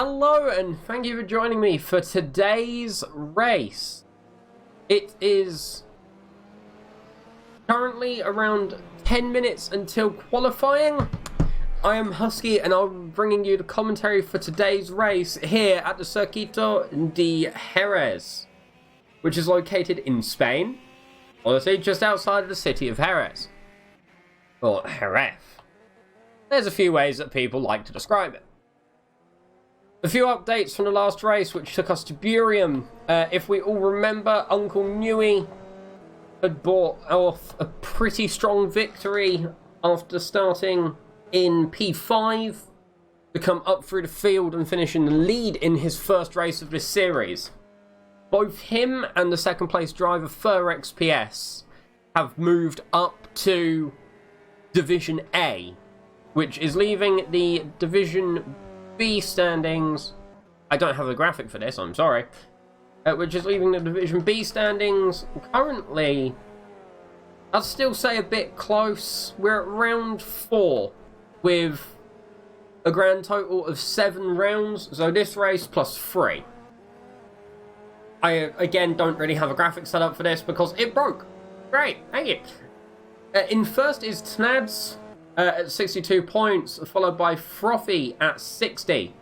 Hello and thank you for joining me for today's race. It is currently around 10 minutes until qualifying. I am Husky and I'm bringing you the commentary for today's race here at the Circuito de Jerez, which is located in Spain, honestly just outside of the city of Jerez, or Jerez. There's a few ways that people like to describe it. A few updates from the last race, which took us to Burium. If we all remember, Uncle Newey had bought off a pretty strong victory after starting in P5 to come up through the field and finish in the lead in his first race of this series. Both him and the second place driver, Fur XPS, have moved up to Division A, which is leaving the Division B standings. I don't have a graphic for this, I'm sorry. Which is leaving the Division B standings currently, I'd still say a bit close. We're at round 4 with a grand total of 7 rounds. So this race plus 3. I, again, don't really have a graphic set up for this because it broke. Great, thank you. In first is Tnads at 62 points, followed by Frothy at 60,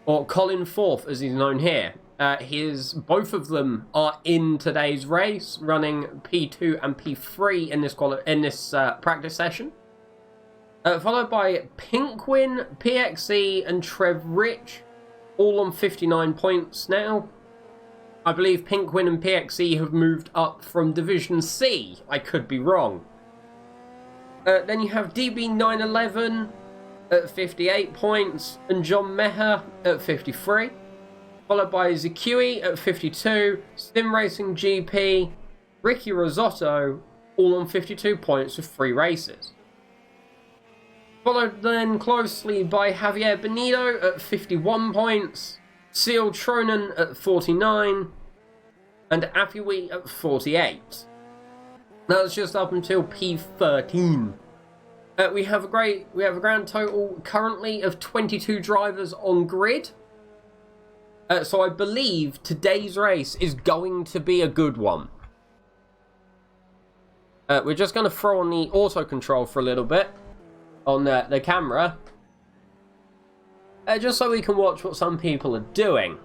or Colin Forth as he's known here. Both of them are in today's race, running P2 and P3 in this practice session. Followed by Pinkwin, PXE, and Trev Rich, all on 59 points now. I believe Pinkwin and PXE have moved up from Division C. I could be wrong. Then you have DB911 at 58 points and John Meher at 53. Followed by Zakui at 52, SimRacing GP, Ricky Risotto, all on 52 points with 3 races. Followed then closely by Javier Benito at 51 points, Seal Tronan at 49, and Apiwi at 48. That's just up until P13. We have a grand total currently of 22 drivers on grid. So I believe today's race is going to be a good one. We're just going to throw on the auto control for a little bit on the camera, just so we can watch what some people are doing.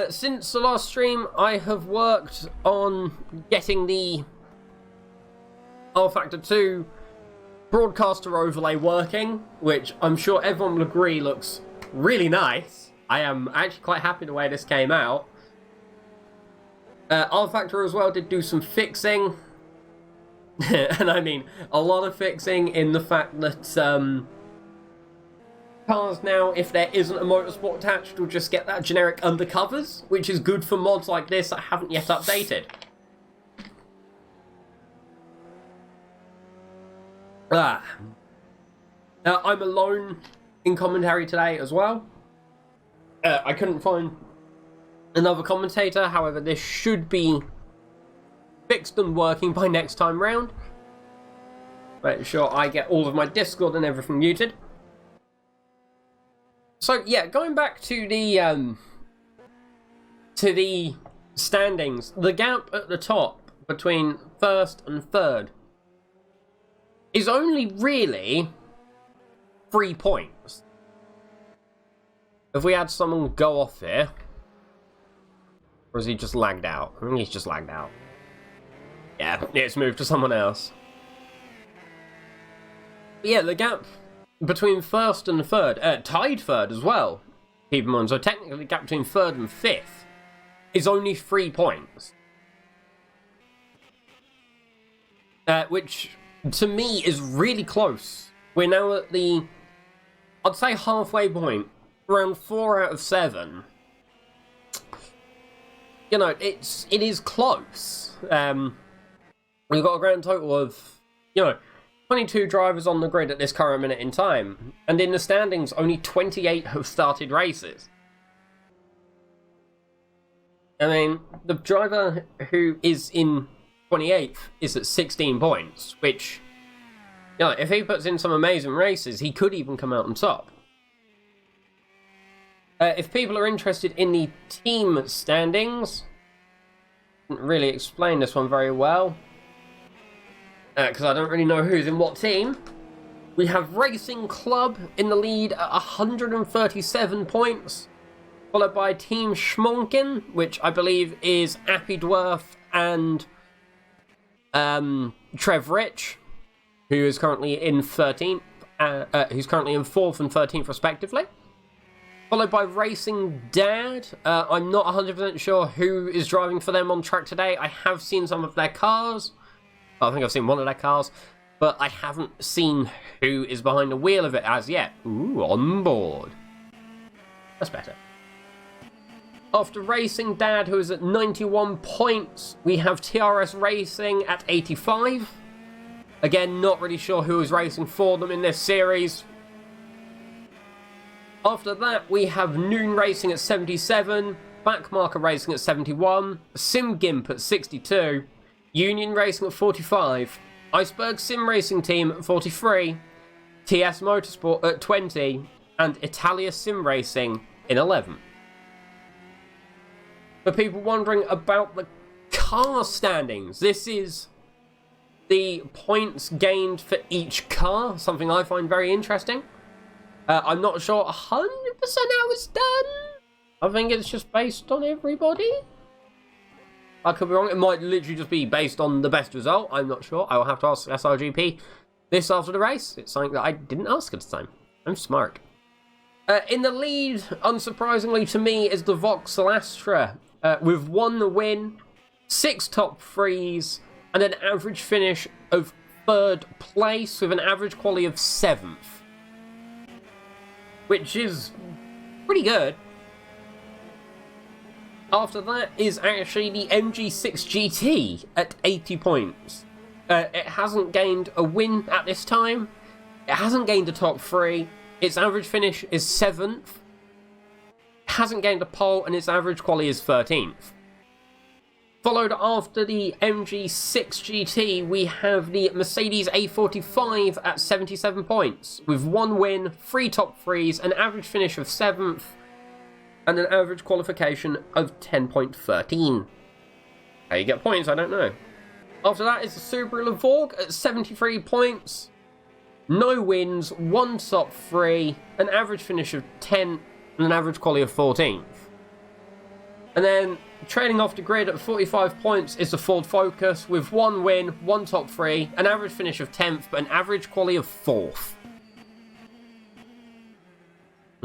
Since the last stream, I have worked on getting the R-Factor 2 broadcaster overlay working, which I'm sure everyone will agree looks really nice. I am actually quite happy the way this came out. R-Factor as well did do some fixing, and I mean a lot of fixing in the fact that cars now, if there isn't a motorsport attached, will just get that generic undercovers, which is good for mods like this that haven't yet updated. I'm alone in commentary today as well. I couldn't find another commentator, however this should be fixed and working by next time round. Make sure I get all of my Discord and everything muted. So yeah, going back to the standings, the gap at the top between first and third is only really 3 points. If we had someone go off here, or is he just lagged out? I think he's just lagged out. Yeah, it's moved to someone else. But yeah, the gap between first and third, tied third as well, keep in mind, so technically the gap between third and fifth is only 3 points. Which, to me, is really close. We're now at the, I'd say, halfway point, around 4 out of 7. You know, it is close. We've got a grand total of, 22 drivers on the grid at this current minute in time, and in the standings, only 28 have started races. I mean, the driver who is in 28th is at 16 points, which, if he puts in some amazing races, he could even come out on top. If people are interested in the team standings, I didn't really explain this one very well, because I don't really know who's in what team. We have Racing Club in the lead at 137 points, followed by Team Schmonken, which I believe is Appy Dwarf and Trev Rich, who is currently in 13th, who's currently in 4th and 13th respectively. Followed by Racing Dad. I'm not 100% sure who is driving for them on track today. I have seen some of their cars. I think I've seen one of their cars, but I haven't seen who is behind the wheel of it as yet. Ooh, on board. That's better. After Racing Dad, who is at 91 points, we have TRS Racing at 85. Again, not really sure who is racing for them in this series. After that, we have Noon Racing at 77, Backmarker Racing at 71, SimGimp at 62, Union Racing at 45, Iceberg Sim Racing Team at 43, TS Motorsport at 20, and Italia Sim Racing in 11. For people wondering about the car standings, this is the points gained for each car, something I find very interesting. I'm not sure 100% how it's done. I think it's just based on everybody. I could be wrong. It might literally just be based on the best result. I'm not sure. I will have to ask SRGP this after the race. It's something that I didn't ask at the time. I'm smart. In the lead, unsurprisingly to me, is the Vauxhall Astra, with 1 win, 6 top 3s, and an average finish of 3rd place with an average quality of 7th. Which is pretty good. After that is actually the MG6 GT at 80 points. It hasn't gained a win at this time. It hasn't gained a top 3. Its average finish is 7th. It hasn't gained a pole, and its average quality is 13th. Followed after the MG6 GT, we have the Mercedes A45 at 77 points, with 1 win, 3 top 3s, an average finish of 7th, and an average qualification of 10.13. How you get points, I don't know. After that is the Subaru Levorg at 73 points, no wins, 1 top 3, an average finish of 10, and an average quality of 14th. And then, trailing off the grid at 45 points is the Ford Focus, with 1 win, 1 top 3, an average finish of 10th, but an average quality of 4th.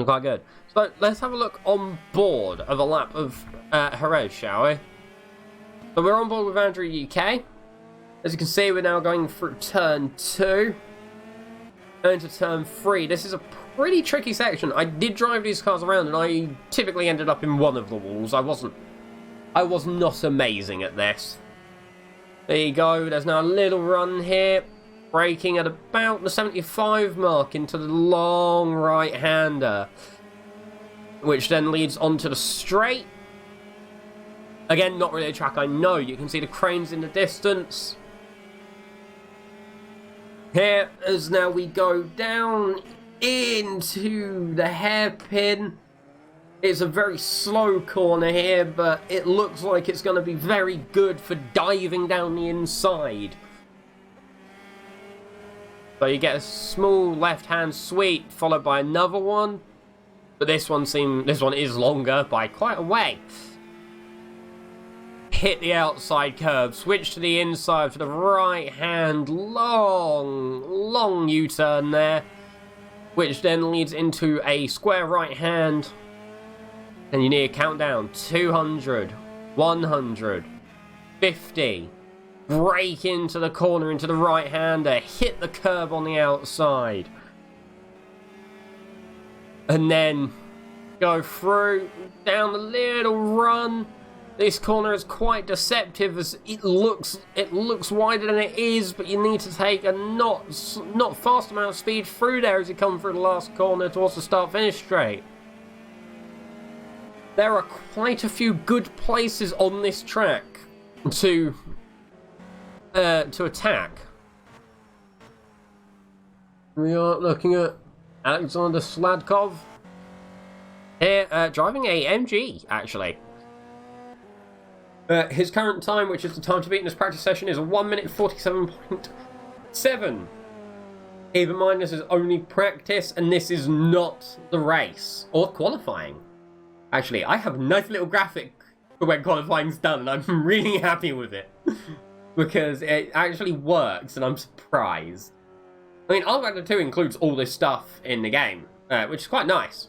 Quite good. So, let's have a look on board of a lap of Jerez, shall we? So, we're on board with Andrew UK. As you can see, we're now going through turn 2. Into turn 3. This is a pretty tricky section. I did drive these cars around, and I typically ended up in one of the walls. I was not amazing at this. There you go. There's now a little run here. Braking at about the 75 mark into the long right-hander, which then leads onto the straight. Again, not really a track I know. You can see the cranes in the distance. Here, as now we go down into the hairpin. It's a very slow corner here, but it looks like it's going to be very good for diving down the inside. So you get a small left-hand sweep, followed by another one. But this one is longer by quite a way. Hit the outside curb, switch to the inside for the right-hand long U-turn there, which then leads into a square right-hand. And you need a countdown. 200, 100, 50. Brake into the corner, into the right-hander. Hit the curb on the outside. And then go through, down the little run. This corner is quite deceptive as it looks wider than it is, but you need to take a not fast amount of speed through there as you come through the last corner towards the start-finish straight. There are quite a few good places on this track to attack. We are looking at Alexander Sladkov here, driving a MG, actually. His current time, which is the time to beat in this practice session, is 1 minute 47.7. Keep in mind, this is only practice, and this is not the race, or qualifying. Actually, I have a nice little graphic for when qualifying's done, and I'm really happy with it. Because it actually works, and I'm surprised. I mean, R-Factor 2 includes all this stuff in the game, which is quite nice.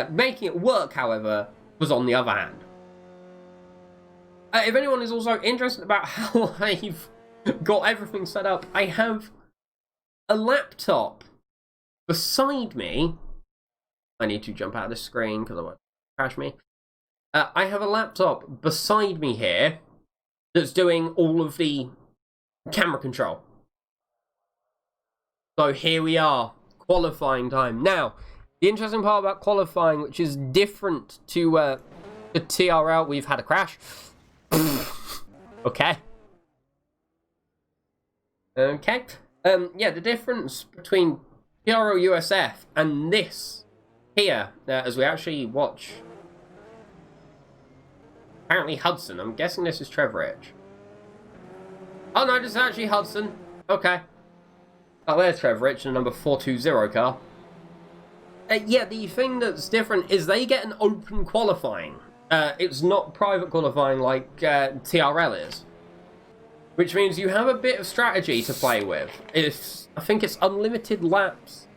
Making it work, however, was on the other hand. If anyone is also interested about how I've got everything set up, I have a laptop beside me. I need to jump out of the screen because I won't crash me. I have a laptop beside me here that's doing all of the camera control. So here we are, qualifying time. Now, the interesting part about qualifying, which is different to the TRL, we've had a crash. Okay. Okay. Yeah, the difference between TRL USF and this here, as we actually watch. Apparently Hudson. I'm guessing this is Trevor. Oh no, this is actually Hudson. Okay. Oh, there's Trevor in the number 420 car. Yeah, the thing that's different is they get an open qualifying. It's not private qualifying like TRL is. Which means you have a bit of strategy to play with. I think it's unlimited laps.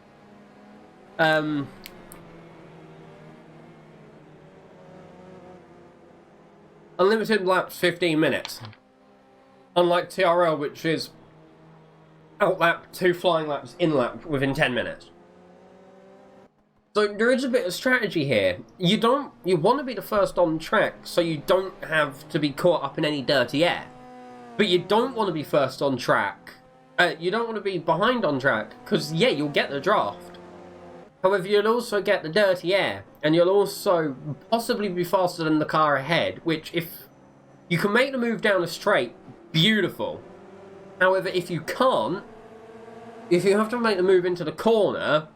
Unlimited laps, 15 minutes. Unlike TRL, which is outlap, 2 flying laps, in-lap within 10 minutes. So there is a bit of strategy here. You want to be the first on track, so you don't have to be caught up in any dirty air. But you don't want to be first on track. You don't want to be behind on track, because yeah, you'll get the draft. However, you'll also get the dirty air, and you'll also possibly be faster than the car ahead, which if you can make the move down a straight, beautiful. However, if you can't, if you have to make the move into the corner,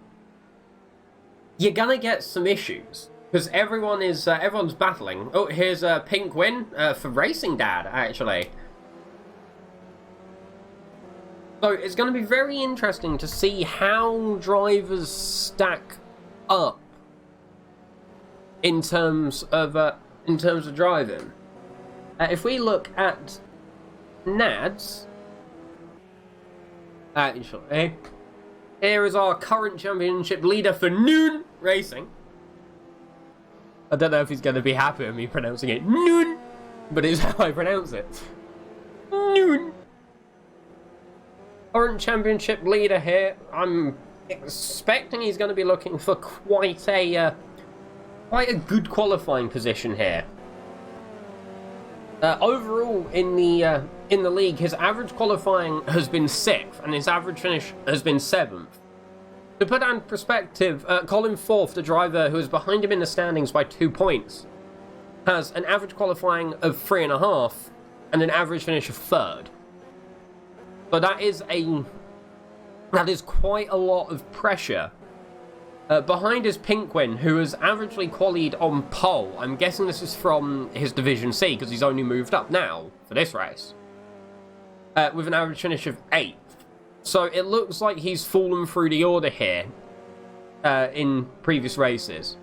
you're gonna get some issues because everyone's battling. Oh, here's a pink win for Racing Dad, actually. So it's going to be very interesting to see how drivers stack up in terms of driving. If we look at Nads, actually, here is our current championship leader for Noon Racing. I don't know if he's going to be happy with me pronouncing it Noon, but it's how I pronounce it. Noon. Current championship leader here. I'm expecting he's going to be looking for quite a good qualifying position here. Overall in the league, his average qualifying has been 6th, and his average finish has been 7th. To put that in perspective, Colin Forth, the driver who is behind him in the standings by 2 points, has an average qualifying of 3.5 and an average finish of 3rd. So that is quite a lot of pressure. Behind is Pinkwin, who has averagely qualied on pole. I'm guessing this is from his Division C, because he's only moved up now for this race. With an average finish of 8th. So it looks like he's fallen through the order here in previous races.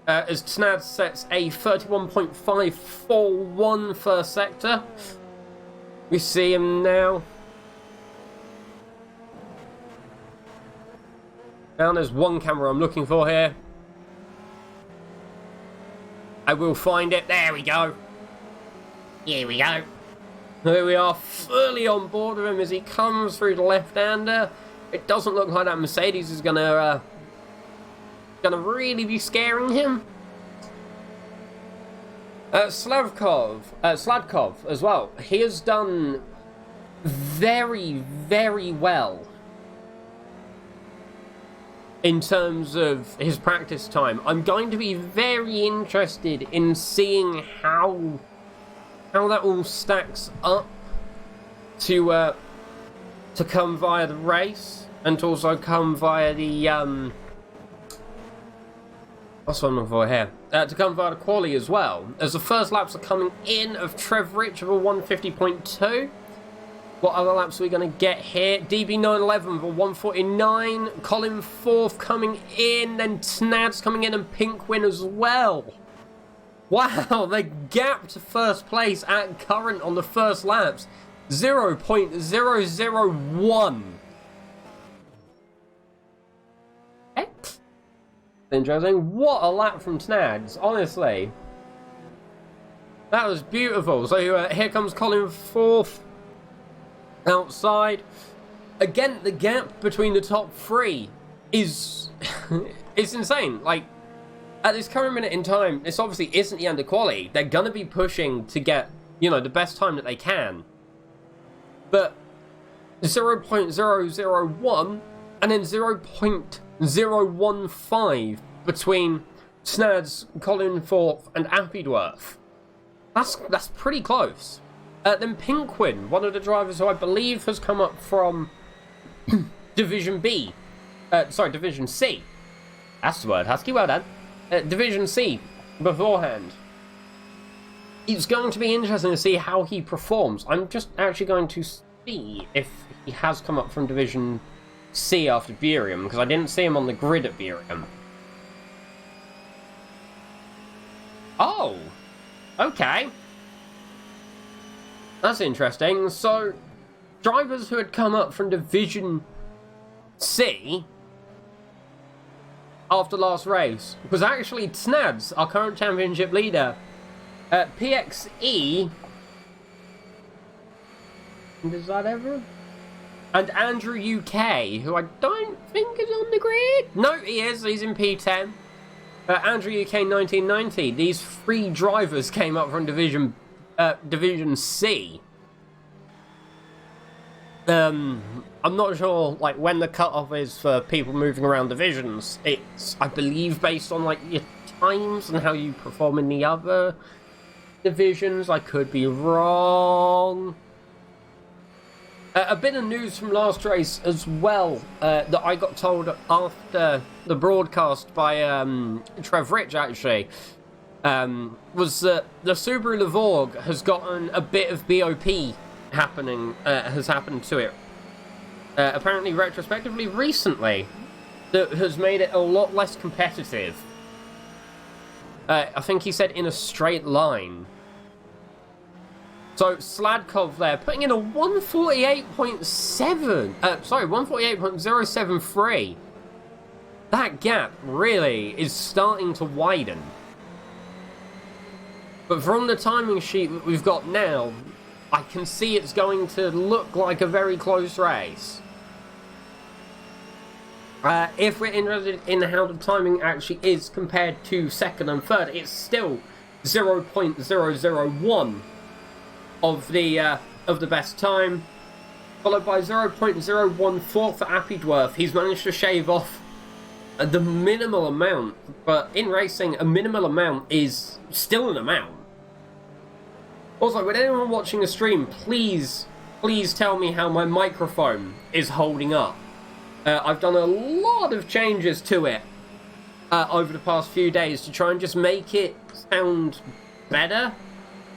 As Snad sets a 31.541 first sector. We see him now. Now there's one camera I'm looking for here. I will find it. There we go. Here we go. Here we are, fully on board with him as he comes through the left-hander. It doesn't look like that Mercedes is gonna really be scaring him. Sladkov as well. He has done very, very well in terms of his practice time. I'm going to be very interested in seeing how that all stacks up to come via the race and to also come via the That's what I'm looking for here. To come via the quali as well, as the first laps are coming in of Trev Rich of a 150.2. What other laps are we going to get here? DB911 for 149. Colin Forth coming in. Then Snads coming in and Pinkwin as well. Wow, the gap to first place at current on the first laps. 0.001. Interesting. What a lap from Snads, honestly. That was beautiful. So here comes Colin Forth. Outside. Again, the gap between the top three is it's insane. Like, at this current minute in time, this obviously isn't the end of quali. They're gonna be pushing to get, you know, the best time that they can. But 0.001 and then 0.015 between Snads, Colin Forth and Appledworth. That's pretty close. Then Pinkwin, one of the drivers who I believe has come up from Division B. Division C. That's the word, Husky, well done. Division C beforehand. It's going to be interesting to see how he performs. I'm just actually going to see if he has come up from Division C after Buriam, because I didn't see him on the grid at Buriam. Oh! Okay. That's interesting. So, drivers who had come up from Division C after last race was actually Snads, our current championship leader. PXE. Is that everyone? And Andrew UK, who I don't think is on the grid. No, he is. He's in P10. Andrew UK 1990. These three drivers came up from Division C. I'm not sure like when the cutoff is for people moving around divisions. It's, I believe, based on like your times and how you perform in the other divisions. I could be wrong. A bit of news from last race as well that I got told after the broadcast by Trev Rich actually. Was that the Subaru Levorg has gotten a bit of BOP has happened to it. Apparently retrospectively recently, that has made it a lot less competitive. I think he said in a straight line. So Sladkov there, putting in a 148.073. That gap really is starting to widen. But from the timing sheet that we've got now, I can see it's going to look like a very close race. If we're interested in how the timing actually is compared to second and third, it's still 0.001 of the best time, followed by 0.014 for Appledworth. He's managed to shave off the minimal amount, but in racing, a minimal amount is still an amount. Also, with anyone watching the stream, please tell me how my microphone is holding up. I've done a lot of changes to it over the past few days to try and just make it sound better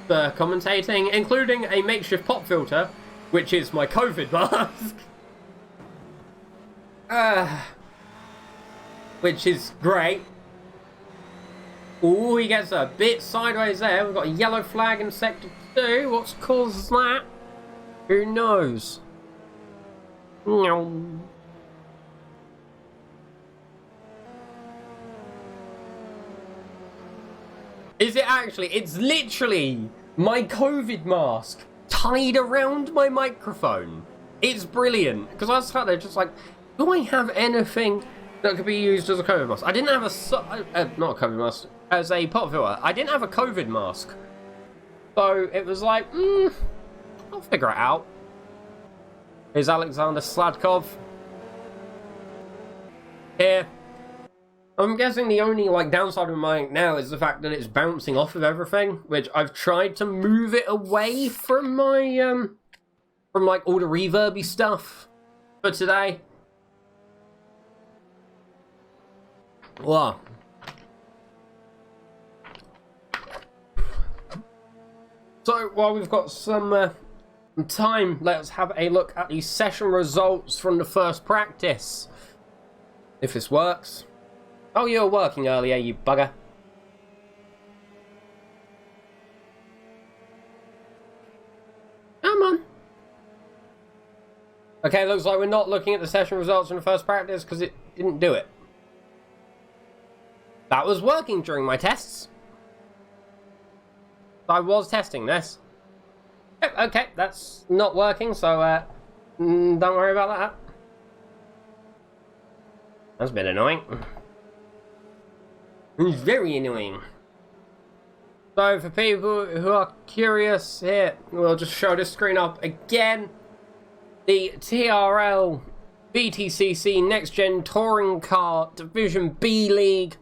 for commentating, including a makeshift pop filter, which is my COVID mask. Which is great. Ooh, he gets a bit sideways there. We've got a yellow flag in Sector 2. What's caused that? Who knows? Is it actually? It's literally my COVID mask tied around my microphone. It's brilliant. Because I was sat there just like, do I have anything that could be used as a COVID mask? I didn't have not a COVID mask, as a pop filter. I didn't have a COVID mask. So it was like, I'll figure it out. Here's Alexander Sladkov. Here. I'm guessing the only like downside of my mic now is the fact that it's bouncing off of everything, which I've tried to move it away from my from like all the reverby stuff for today. Wow. So while we've got some time, let's have a look at the session results from the first practice. If this works. Oh, you were working earlier, you bugger. Come on. Okay, looks like we're not looking at the session results from the first practice because it didn't do it. That was working during my tests. I was testing this. Okay, that's not working, so don't worry about that. That's a bit annoying. It's very annoying. So for people who are curious here, we'll just show this screen up again. The TRL BTCC Next Gen Touring Car Division B League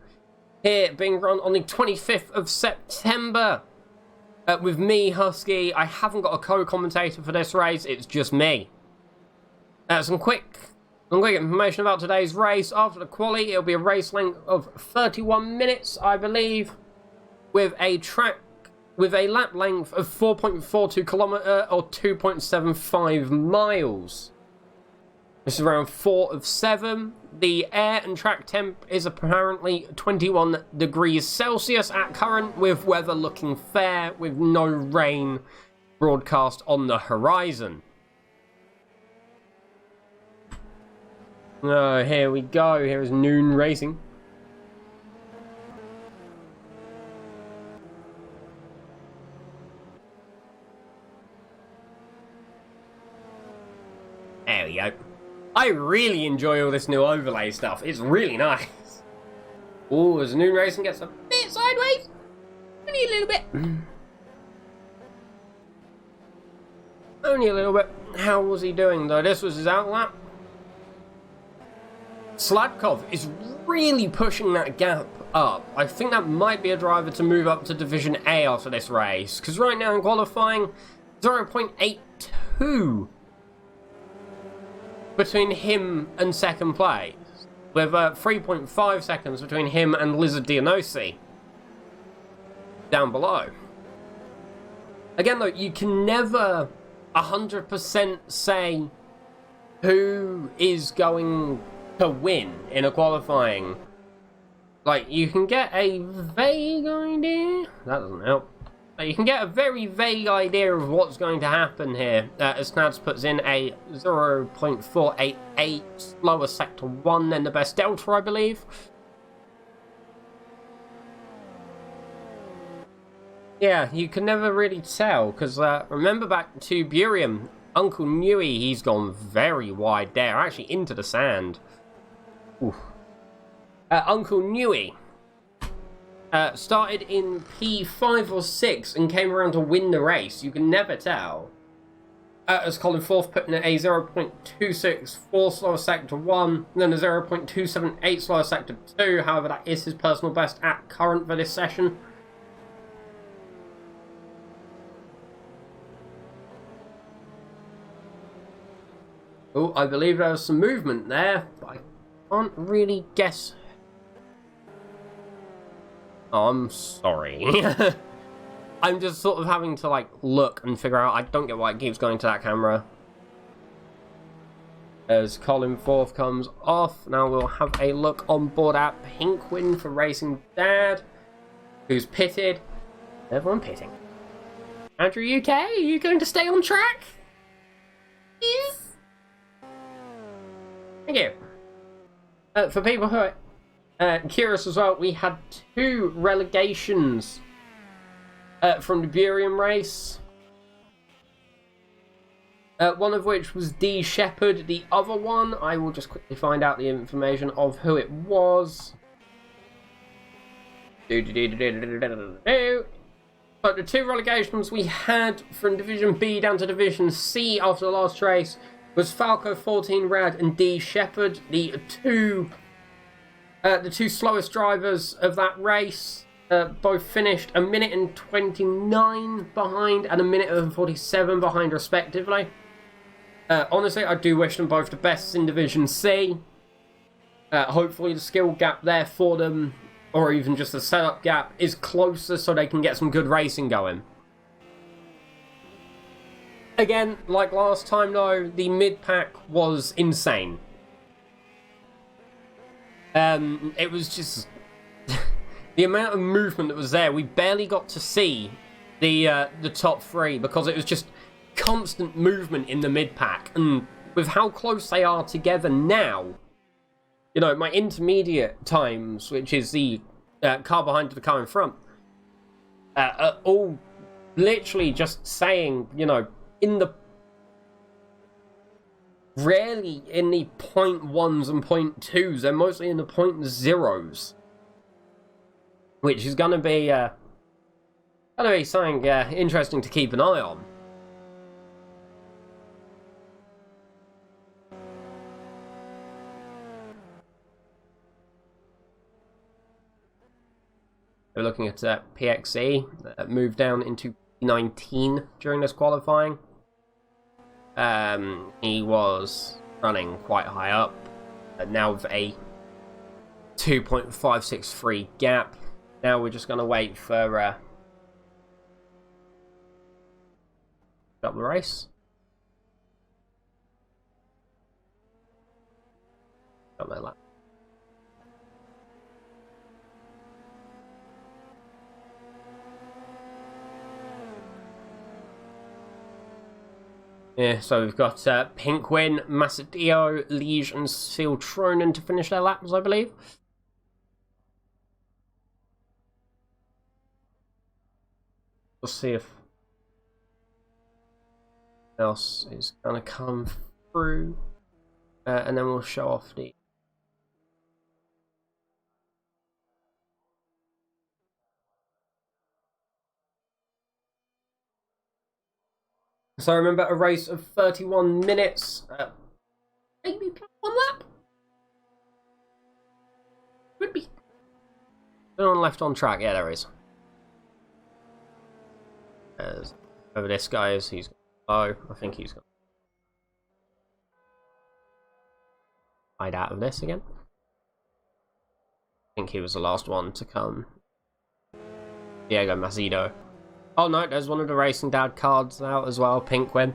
here being run on the 25th of September. With me, Husky. I haven't got a co-commentator for this race, it's just me. Some quick information about today's race. After the quali, it'll be a race length of 31 minutes, I believe, with a lap length of 4.42 kilometer or 2.75 miles. This is round 4 of 7. The air and track temp is apparently 21 degrees Celsius at current, with weather looking fair, with no rain broadcast on the horizon. Oh, here we go. Here is Noon Racing. There we go. I really enjoy all this new overlay stuff. It's really nice. Oh, as Noon Racing gets a bit sideways. Only a little bit. Only a little bit. How was he doing though? This was his outlap. Sladkov is really pushing that gap up. I think that might be a driver to move up to Division A after this race. Because right now in qualifying, 0.82 between him and second place, with 3.5 seconds between him and Lizard Diagnosi down below. Again though, you can never 100% say who is going to win in a qualifying. Like, you can get a vague idea. That doesn't help. You can get a very vague idea of what's going to happen here. As Snads puts in a 0.488 slower sector 1 than the best delta, I believe. Yeah, you can never really tell, because remember back to Burium, Uncle Newey, he's gone very wide there, actually into the sand. Uncle Newey started in P5 or 6 and came around to win the race. You can never tell. As Colin Forth put in a 0.264 slower sector 1, and then a 0.278 slower sector 2. However, that is his personal best at current for this session. Oh, I believe there was some movement there, but I can't really guess. Oh, I'm sorry. I'm just sort of having to, like, look and figure out. I don't get why it keeps going to that camera. As Colin Forth comes off, now we'll have a look on board at Pinkwin for Racing Dad, who's pitted. Everyone pitting. Andrew UK, are you going to stay on track? Yes. Thank you. For people who are curious as well, we had 2 relegations from the Burium race. One of which was D. Shepherd. The other one, I will just quickly find out the information of who it was. But the 2 relegations we had from Division B down to Division C after the last race was Falco 14 Rad and D. Shepherd, the two slowest drivers of that race. Both finished a minute and 29 behind and a minute and 47 behind respectively. Honestly, I do wish them both the best in Division C. Hopefully the skill gap there for them, or even just the setup gap, is closer so they can get some good racing going. Again, like last time though, the mid-pack was insane. It was just... the amount of movement that was there, we barely got to see the top three because it was just constant movement in the mid-pack. And with how close they are together now, you know, my intermediate times, which is the car behind the car in front, are all literally just saying, you know, rarely in the 0.1s and 0.2s, they're mostly in the 0.0s. Which is going to be something interesting to keep an eye on. We're looking at PXE that moved down into 19 during this qualifying. He was running quite high up, now with a 2.563 gap. Now we're just going to wait for double race. Got my lap. Yeah, so we've got Pinkwin, Macedio, Liege, and Siltronen to finish their laps, I believe. We'll see if else is going to come through, and then we'll show off the... So I remember a race of 31 minutes, maybe one lap? Could be. Anyone left on track? Yeah, there is. Over this guy is, he's low. I think he's going to hide out of this again. I think he was the last one to come. Diego Macedo. Oh no, there's one of the Racing Dad cards out as well, Pinkwin.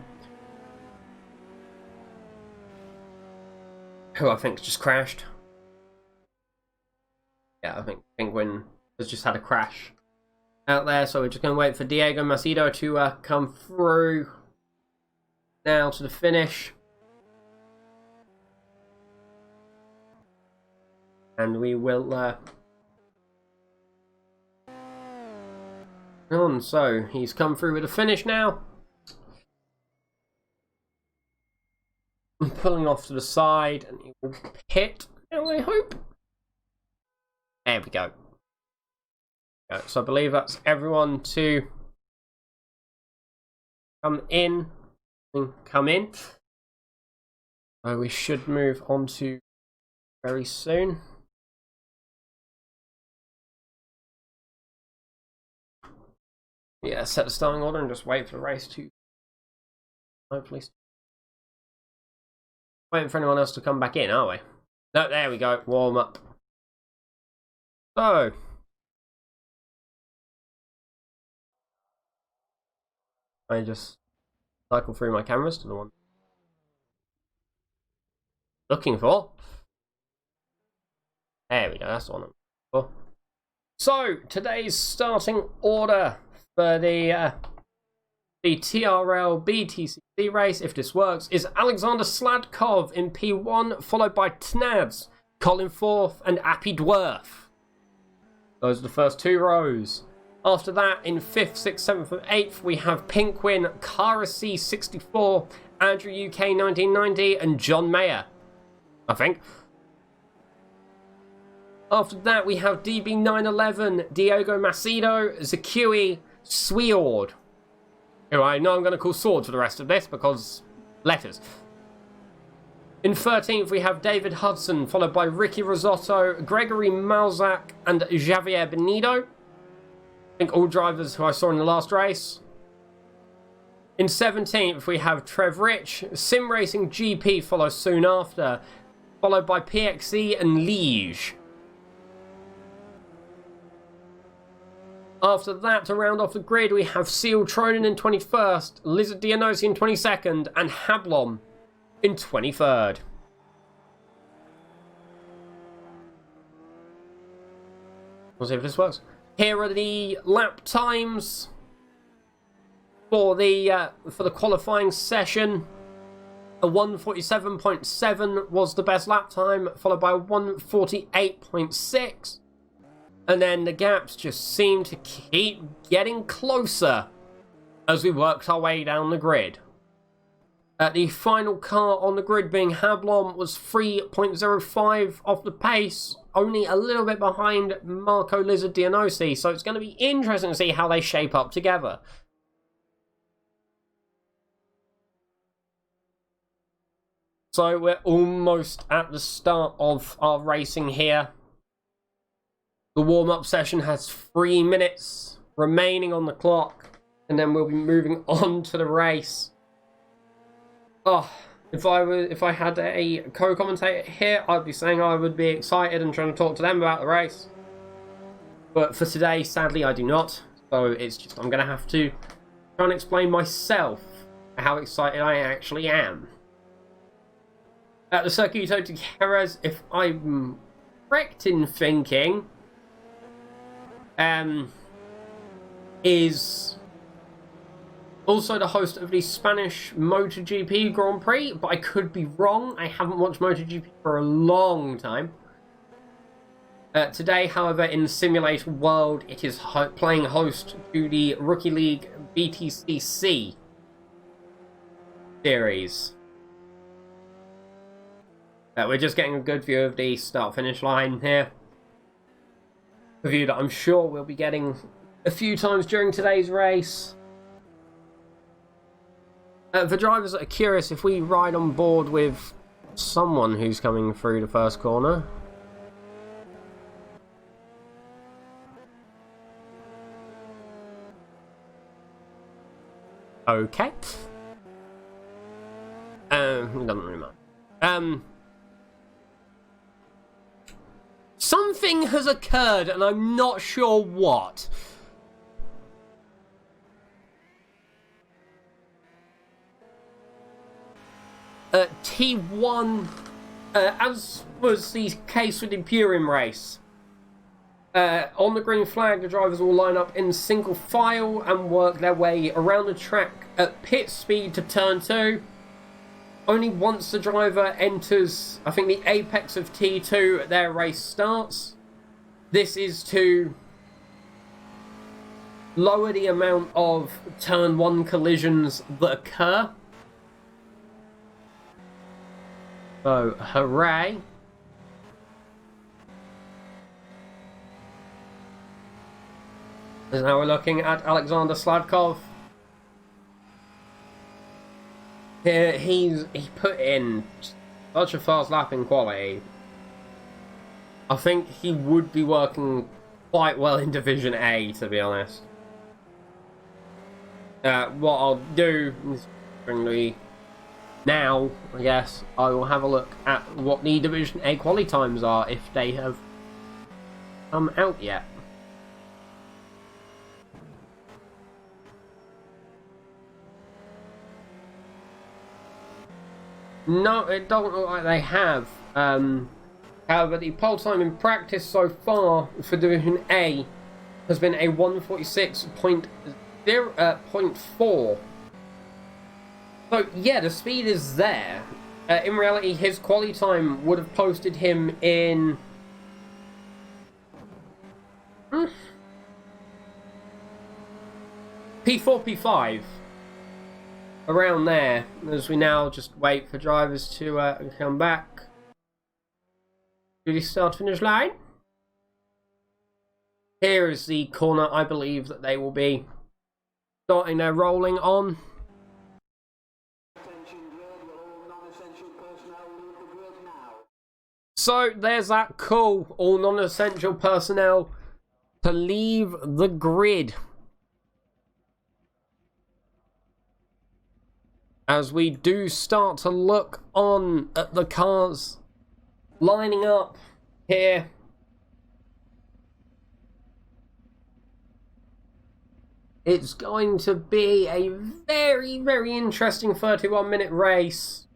Who I think just crashed. Yeah, I think Pinkwin has just had a crash out there, so we're just going to wait for Diego Macedo to come through now to the finish. And we will on, so he's come through with a finish now. I'm pulling off to the side and he will pit, I hope. There we go. So I believe that's everyone to come in. So we should move on to very soon. Yeah, set the starting order and just wait for the race to hopefully. Waiting for anyone else to come back in, are we? No, there we go. Warm up. So. I just cycle through my cameras to the one looking for. There we go, that's the one I'm looking for. So, today's starting order for the TRL BTCC race, if this works, is Alexander Sladkov in P1, followed by Tnads, Colin Forth, and Appy Dwerf. Those are the first two rows. After that, in 5th, 6th, 7th, and 8th, we have Pinkwin, Cara C64, Andrew UK 1990, and John Mayer, I think. After that, we have DB911, Diego Macedo, Zakui, Sweord, who I know I'm going to call Sword for the rest of this because letters. In 13th, we have David Hudson, followed by Ricky Risotto, Gregory Malzak, and Javier Benito. I think all drivers who I saw in the last race. In 17th, we have Trev Rich, SimRacing GP follows soon after, followed by PXE and Liege. After that, to round off the grid, we have Seal Tronin in 21st, Lizard Dianosi in 22nd, and Hablom in 23rd. We'll see if this works. Here are the lap times for the qualifying session. A 1:47.7 was the best lap time, followed by a 1:48.6. And then the gaps just seem to keep getting closer as we worked our way down the grid. The final car on the grid, being Hablom, was 3.05 off the pace, only a little bit behind Marco Lizard Dianosi, so it's going to be interesting to see how they shape up together. So we're almost at the start of our racing here. The warm-up session has 3 minutes remaining on the clock, and then we'll be moving on to the race. Oh, if I had a co-commentator here, I'd be saying I would be excited and trying to talk to them about the race. But for today, sadly, I do not. So it's just, I'm going to have to try and explain myself how excited I actually am. At the Circuito de Jerez, if I'm correct in thinking, is also the host of the Spanish MotoGP Grand Prix, but I could be wrong. I haven't watched MotoGP for a long time. Today, however, in the simulator world, it is playing host to the Rookie League BTCC series. We're just getting a good view of the start-finish line here. A view that I'm sure we'll be getting a few times during today's race. For drivers that are curious, if we ride on board with someone who's coming through the first corner. Okay. It doesn't really matter. Something has occurred and I'm not sure what. T1, as was the case with the Purim race, on the green flag, the drivers will line up in single file and work their way around the track at pit speed to turn 2. Only once the driver enters, I think, the apex of T2, their race starts. This is to lower the amount of turn 1 collisions that occur. So, hooray. And now we're looking at Alexander Sladkov. Here, he put in such a fast lap in quality. I think he would be working quite well in Division A, to be honest. What I'll do is now, I guess, I will have a look at what the Division A quali times are, if they have come out yet. No, it doesn't look like they have. However, the pole time in practice so far for Division A has been a 1:46.4. So, yeah, the speed is there. In reality, his quali time would have posted him in... P4, P5. Around there, as we now just wait for drivers to come back to the start-finish line. Here is the corner I believe that they will be starting their rolling on. So there's that call, all non-essential personnel to leave the grid. As we do start to look on at the cars lining up here. It's going to be a very, very interesting 31-minute race.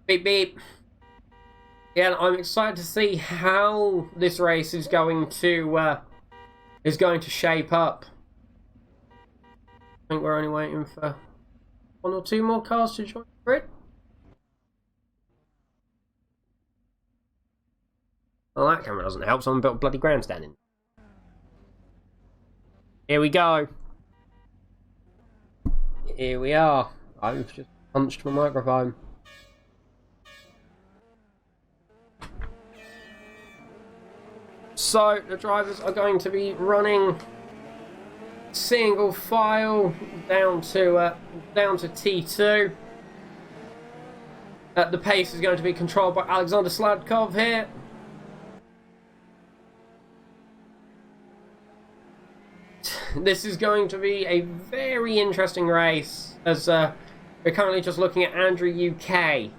Beep, beep. Yeah, I'm excited to see how this race is going to shape up. I think we're only waiting for 1 or 2 more cars to join the grid. Well, that camera doesn't help, someone built a bloody grandstand in. Here we go. Here we are. I've just punched my microphone. So, the drivers are going to be running single file down to T2. The pace is going to be controlled by Alexander Sladkov here. This is going to be a very interesting race, as we're currently just looking at Andrew UK.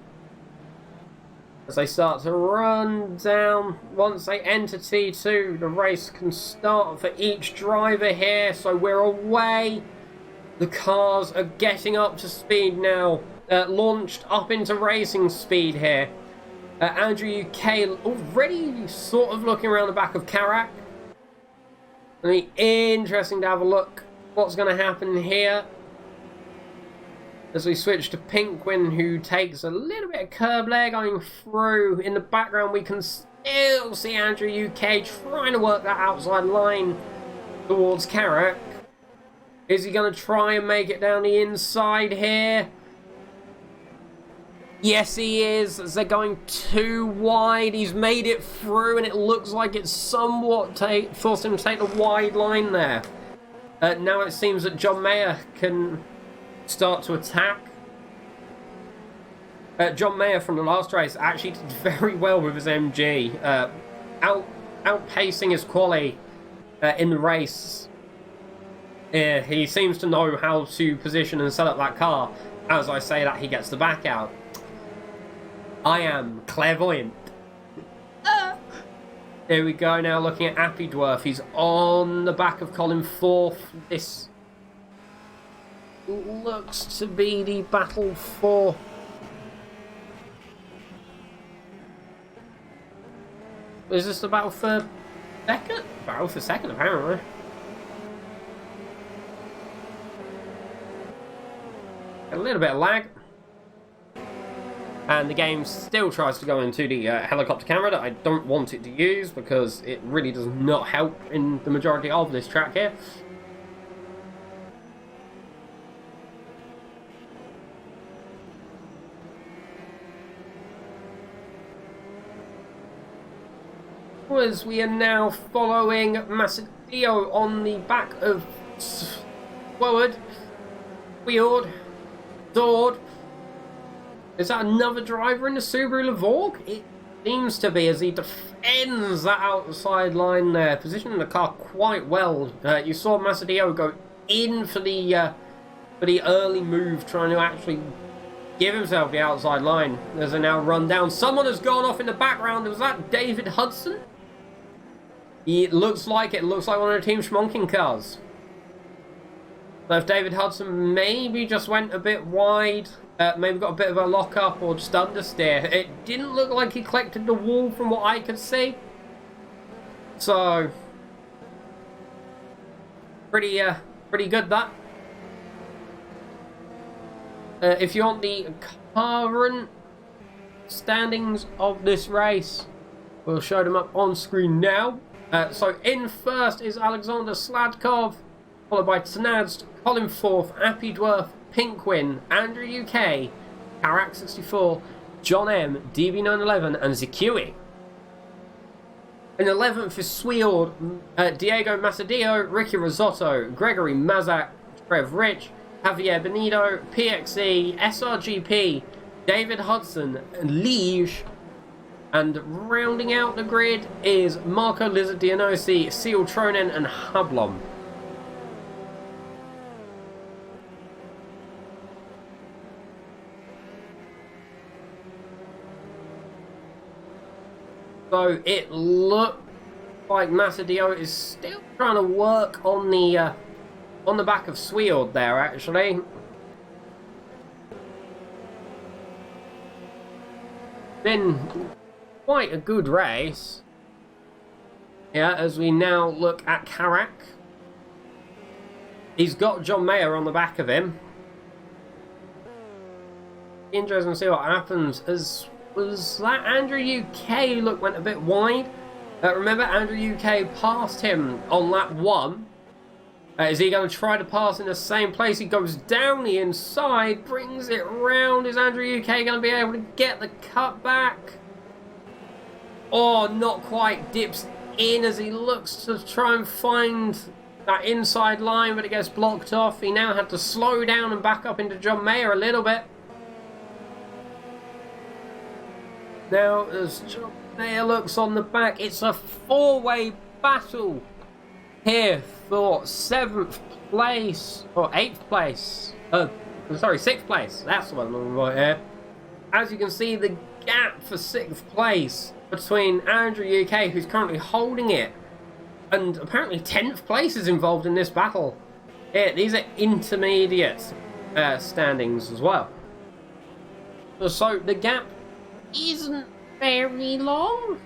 As they start to run down, once they enter T2, the race can start for each driver here, so we're away. The cars are getting up to speed now, launched up into racing speed here. Andrew UK already sort of looking around the back of Karak. It'll be interesting to have a look what's going to happen here as we switch to Pinkwin, who takes a little bit of curb leg going through. In the background we can still see Andrew UK trying to work that outside line towards Karak. Is he going to try and make it down the inside here? Yes, he is. As they're going too wide, he's made it through, and it looks like it's somewhat forced him to take the wide line there. Now it seems that John Mayer can start to attack. John Mayer from the last race actually did very well with his MG, outpacing his quali in the race. He seems to know how to position and set up that car. As I say that, he gets the back out. I am clairvoyant. Here we go now, looking at Appledworth. He's on the back of Colin Forth. This looks to be the battle for... Is this the battle for second? Battle for second, apparently. A little bit of lag. And the game still tries to go into the helicopter camera that I don't want it to use, because it really does not help in the majority of this track here. As we are now following Macedio on the back of Sword, Dord. Is that another driver in the Subaru Levorg? It seems to be, as he defends that outside line there, positioning the car quite well. You saw Macedio go in for the early move, trying to actually give himself the outside line. As they now run down, someone has gone off in the background. Was that David Hudson? It looks like one of the Team Schmonking cars. So if David Hudson maybe just went a bit wide, maybe got a bit of a lock-up or just understeer. It didn't look like he collected the wall from what I could see. So, pretty good that. If you want the current standings of this race, we'll show them up on screen now. So in first is Alexander Sladkov, followed by Tnadst, Colin Forth, Appledworth, Pinkwin, Andrew UK, Karak 64, John M, DB911, and Zikui. In 11th is Swield, Diego Macedio, Ricky Risotto, Gregory Mazak, Trev Rich, Javier Benito, PXE, SRGP, David Hudson, Liege, and rounding out the grid is Marco Lizardianosi, Seal Tronen, and Hublom. So it looks like Masadio is still trying to work on the back of Swield there, actually. Been quite a good race. Yeah, as we now look at Karak. He's got John Mayer on the back of him. Interesting to see what happens. As was that Andrew UK who went a bit wide. Remember, Andrew UK passed him on lap 1. Is he going to try to pass in the same place? He goes down the inside, brings it round. Is Andrew UK going to be able to get the cut back? Oh, not quite. Dips in as he looks to try and find that inside line, but it gets blocked off. He now had to slow down and back up into John Mayer a little bit. Now, as John Mayer looks on the back, it's a four-way battle here for 7th place, or 8th place. Sorry, 6th place. That's the one I'm looking for here. As you can see, the gap for 6th place between Andrew UK, who's currently holding it, and apparently 10th place is involved in this battle. Yeah, these are intermediate standings as well. So the gap isn't very long,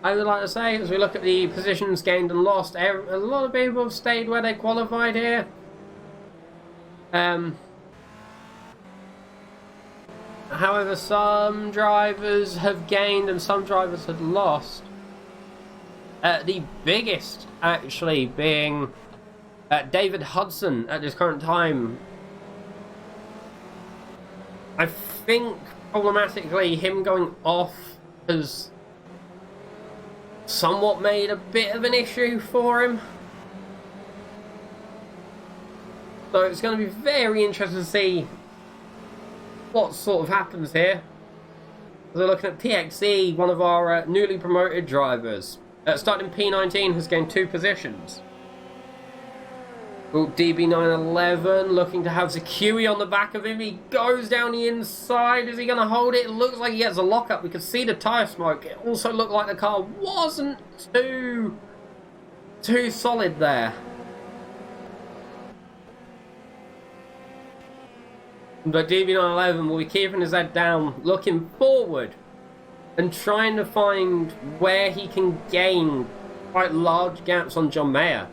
I would like to say, as we look at the positions gained and lost. A lot of people have stayed where they qualified here. However, some drivers have gained and some drivers have lost. The biggest, actually, being David Hudson at this current time. I think, problematically, him going off has somewhat made a bit of an issue for him. So it's going to be very interesting to see what sort of happens here. We're looking at PXE, one of our newly promoted drivers. Starting P19 has gained 2 positions. DB911 looking to have Zakui on the back of him. He goes down the inside. Is he going to hold it? It looks like he has a lockup. We could see the tyre smoke. It also looked like the car wasn't too solid there. But DB911 will be keeping his head down, looking forward, and trying to find where he can gain quite large gaps on John Mayer.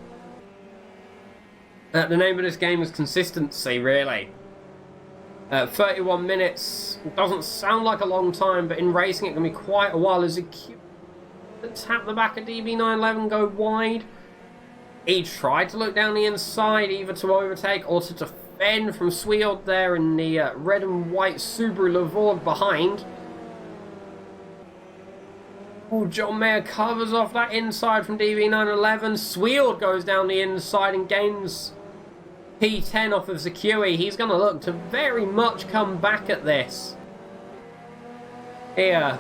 The name of this game is consistency, really. 31 minutes doesn't sound like a long time, but in racing it can be quite a while. As a tap the back of DB911, go wide. He tried to look down the inside, either to overtake or to defend from Swield there in the red and white Subaru Lavorde behind. Oh, John Mayer covers off that inside from DB911. Swield goes down the inside and gains P10 off of Zakui. He's going to look to very much come back at this. Here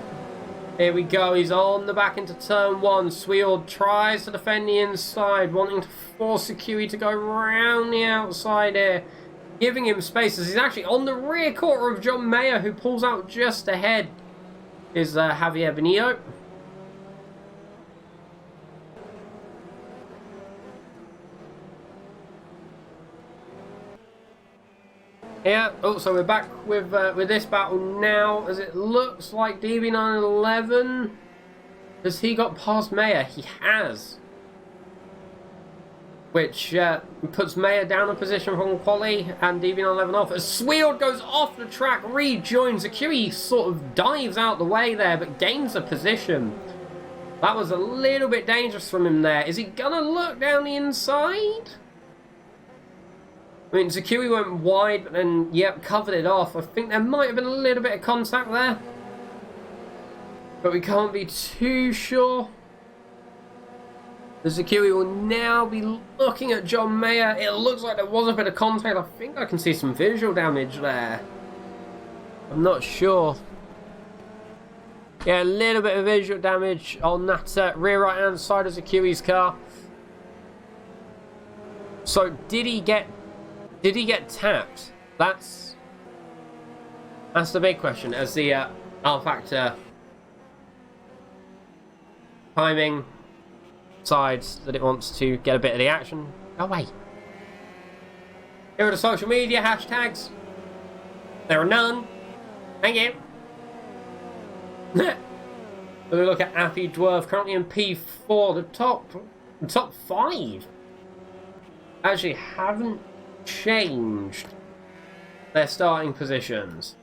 we go. He's on the back into turn 1. Swield tries to defend the inside, wanting to force Zakui to go round the outside here, giving him space as he's actually on the rear quarter of John Mayer, who pulls out just ahead is Javier Benito. Yeah, oh, so we're back with this battle now, as it looks like DB911, has he got past Mayer? He has. Which puts Mayer down a position from quali and DB911 off. As Swield goes off the track, rejoins. Zakui sort of dives out the way there, but gains a position. That was a little bit dangerous from him there. Is he going to look down the inside? I mean, Zakui went wide, but then, yep, covered it off. I think there might have been a little bit of contact there, but we can't be too sure. The Zakui will now be looking at John Mayer. It looks like there was a bit of contact. I think I can see some visual damage there. I'm not sure. Yeah, a little bit of visual damage on that rear right-hand side of Zakui's car. So, did he get tapped? That's the big question, as the R Factor timing, decides that it wants to get a bit of the action. Go away. Here are the social media hashtags. There are none. Thank you. We look at Appy Dwarf, currently in P4. The top 5 actually haven't changed their starting positions.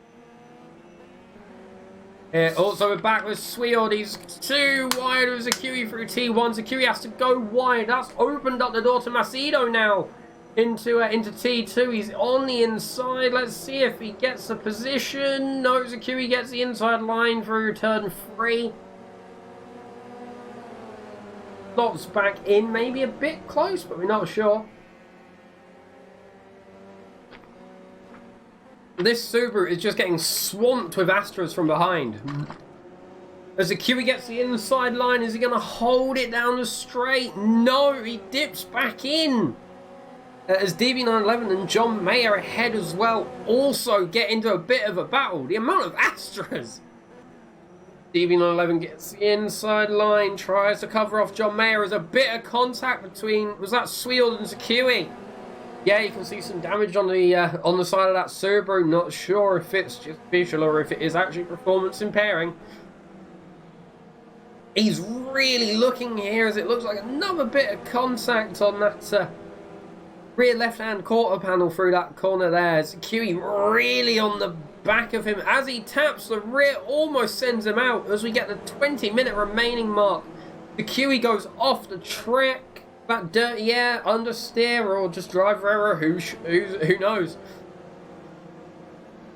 Also, we're back with Swede. He's too wide with Zakiri through T1. Zakiri has to go wide. That's opened up the door to Macedo now into T2. He's on the inside. Let's see if he gets a position. No, Zakiri gets the inside line through turn 3. Slots back in, maybe a bit close, but we're not sure. This Subaru is just getting swamped with Astras from behind. As Zakiri gets the inside line, is he going to hold it down the straight? No, he dips back in. As DB911 and John Mayer ahead as well also get into a bit of a battle. The amount of Astras. DB911 gets the inside line, tries to cover off John Mayer. There's a bit of contact between, was that Swield and Zakiri? Yeah, you can see some damage on the side of that Subaru. Not sure if it's just visual or if it is actually performance impairing. He's really looking here as it looks like another bit of contact on that rear left-hand quarter panel through that corner there. Zakiri really on the back of him. As he taps, the rear almost sends him out as we get the 20-minute remaining mark. Zakiri goes off the track. That dirty air, understeer, or just driver error, who knows?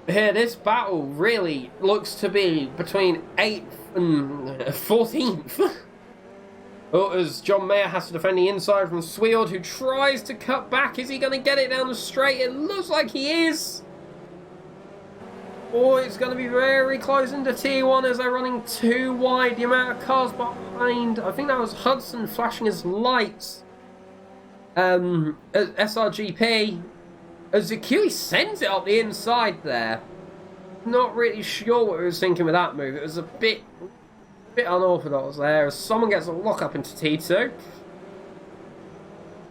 Here, this battle really looks to be between 8th and 14th. Oh, as John Mayer has to defend the inside from Swield, who tries to cut back. Is he going to get it down the straight? It looks like he is. Oh, it's going to be very close into T1 as they're running too wide. The amount of cars behind, I think that was Hudson flashing his lights. SRGP. As Zakiri sends it up the inside there. Not really sure what he was thinking with that move. It was a bit unorthodox there as someone gets a lock up into T2.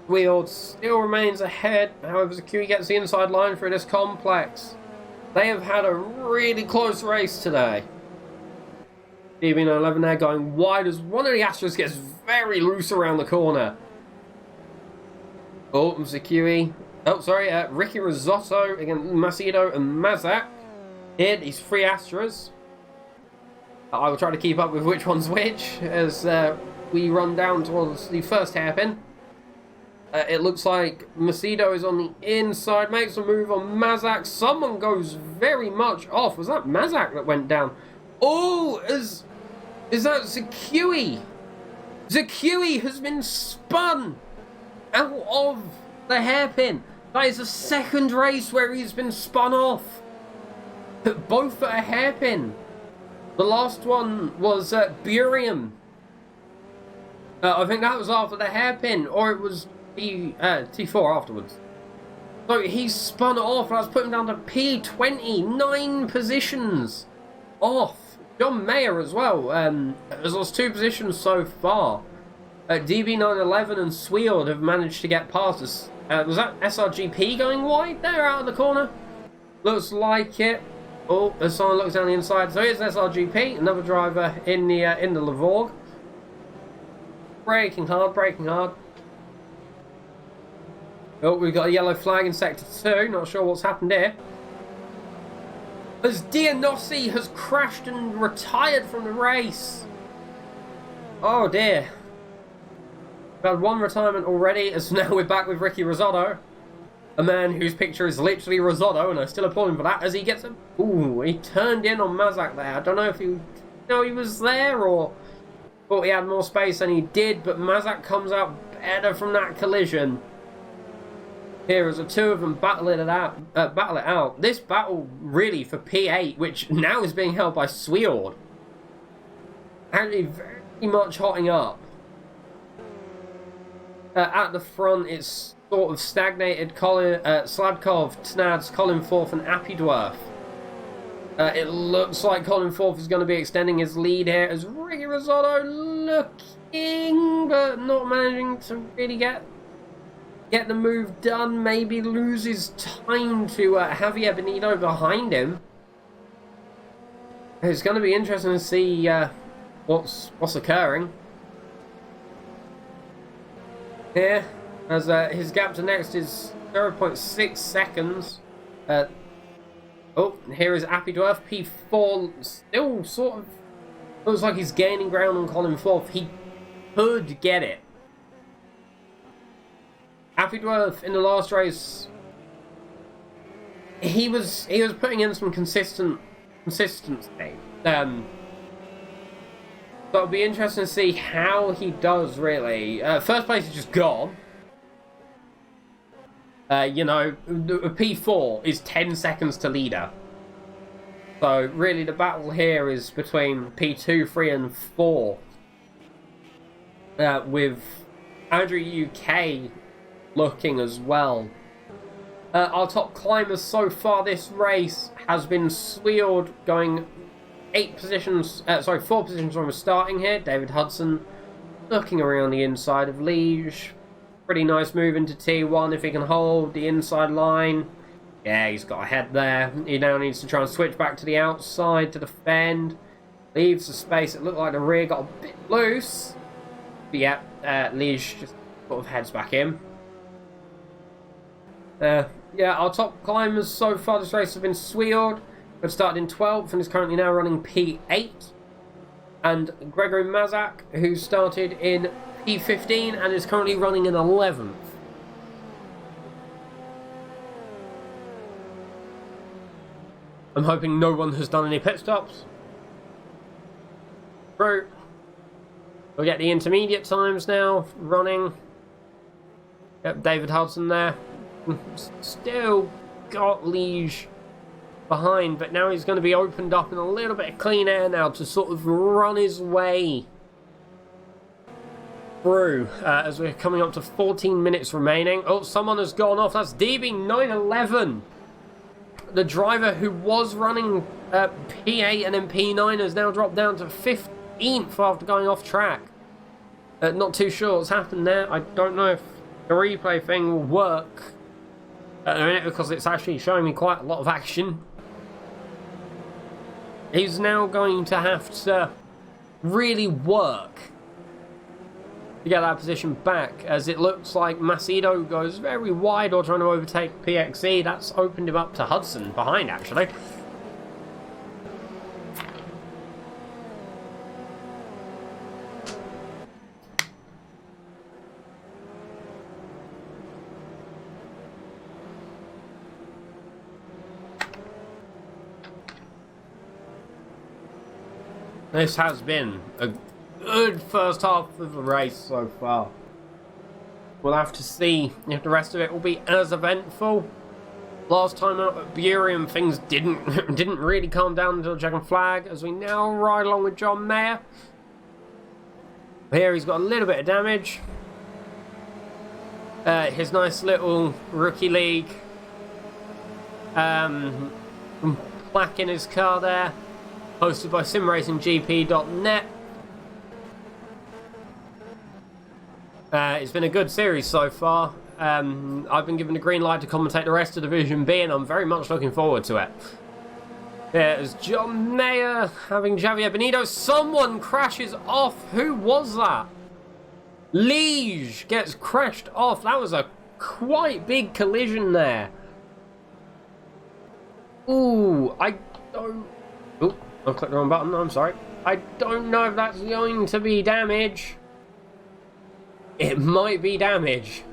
Swield still remains ahead. However, Zakiri gets the inside line through this complex. They have had a really close race today. DB911 there going wide as one of the Astros gets very loose around the corner. Oh, Zakiri. Oh, sorry, Ricky Risotto against Macedo and Mazak. Here, these 3 Astras. I will try to keep up with which one's which as we run down towards the first hairpin. It looks like Macedo is on the inside, makes a move on Mazak. Someone goes very much off. Was that Mazak that went down? Oh, is that Zakiri? Zakiri has been spun out of the hairpin. That is the second race where he's been spun off. Both at a hairpin. The last one was Burium. I think that was after the hairpin, or it was T4 afterwards. So he's spun off. That's put him down to P20, 9 positions off. John Mayer as well. There's lost 2 positions so far. DB911 and Swield have managed to get past us. Was that SRGP going wide there out of the corner? Looks like it. Oh, as someone looks down the inside. So here's SRGP, another driver in the Lavorg. Braking hard. Oh, we've got a yellow flag in Sector 2. Not sure what's happened here. As Dianossi has crashed and retired from the race. Oh dear. We've had 1 retirement already, as now we're back with Ricky Risotto. A man whose picture is literally Risotto, and I still applaud him for that, as he gets a... Ooh, he turned in on Mazak there. I don't know if he was there, or thought he had more space than he did, but Mazak comes out better from that collision. Here as the 2 of them battle it out. This battle really for P8, which now is being held by Swield, actually very much hotting up. At the front, it's sort of stagnated. Sladkov, Tnads, Colin Forth, and Appy Dwarf. It looks like Colin Forth is going to be extending his lead here as Ricky Rosado looking, but not managing to really get the move done. Maybe loses time to Javier Benito behind him. It's going to be interesting to see what's occurring here, as his gap to next is 0.6 seconds. Oh, here is Appy Dwarf, P4, still sort of looks like he's gaining ground on Colin Forth. He could get it. Appy Dwarf in the last race, he was putting in some consistency. So it'll be interesting to see how he does, really. First place is just gone. You know, P4 is 10 seconds to leader. So really the battle here is between P2, 3 and 4. With Andrew UK looking as well. Our top climbers so far this race has been Sweald going 4 positions from starting here. David Hudson looking around the inside of Liege. Pretty nice move into T1 if he can hold the inside line. Yeah, he's got a head there. He now needs to try and switch back to the outside to defend. Leaves the space. It looked like the rear got a bit loose. But yeah, Liege just sort of heads back in. Yeah, our top climbers so far this race have been Sweald, who started in 12th and is currently now running P8. And Gregory Mazak, who started in P15 and is currently running in 11th. I'm hoping no one has done any pit stops. Through. We'll get the intermediate times now running. Yep, David Hudson there. Still got Liege behind, but now he's going to be opened up in a little bit of clean air now to sort of run his way through as we're coming up to 14 minutes remaining. Oh, someone has gone off. That's DB911. The driver who was running P8 and then P9 has now dropped down to 15th after going off track. Not too sure what's happened there. I don't know if the replay thing will work at the minute because it's actually showing me quite a lot of action. He's now going to have to really work to get that position back, as it looks like Macedo goes very wide or trying to overtake PXE. That's opened him up to Hudson behind, actually. This has been a good first half of the race so far. We'll have to see if the rest of it will be as eventful. Last time out at Buriram, things didn't really calm down until the checkered flag, as we now ride along with John Mayer. Here he's got a little bit of damage. His nice little rookie league plaque in his car there, hosted by SimRacingGP.net. It's been a good series so far. I've been given the green light to commentate the rest of Division B, and I'm very much looking forward to it. There's John Mayer having Javier Benito. Someone crashes off. Who was that? Liege gets crashed off. That was a quite big collision there. Ooh, I don't... Ooh, I clicked the wrong button. I'm sorry. I don't know if that's going to be damage. It might be damage.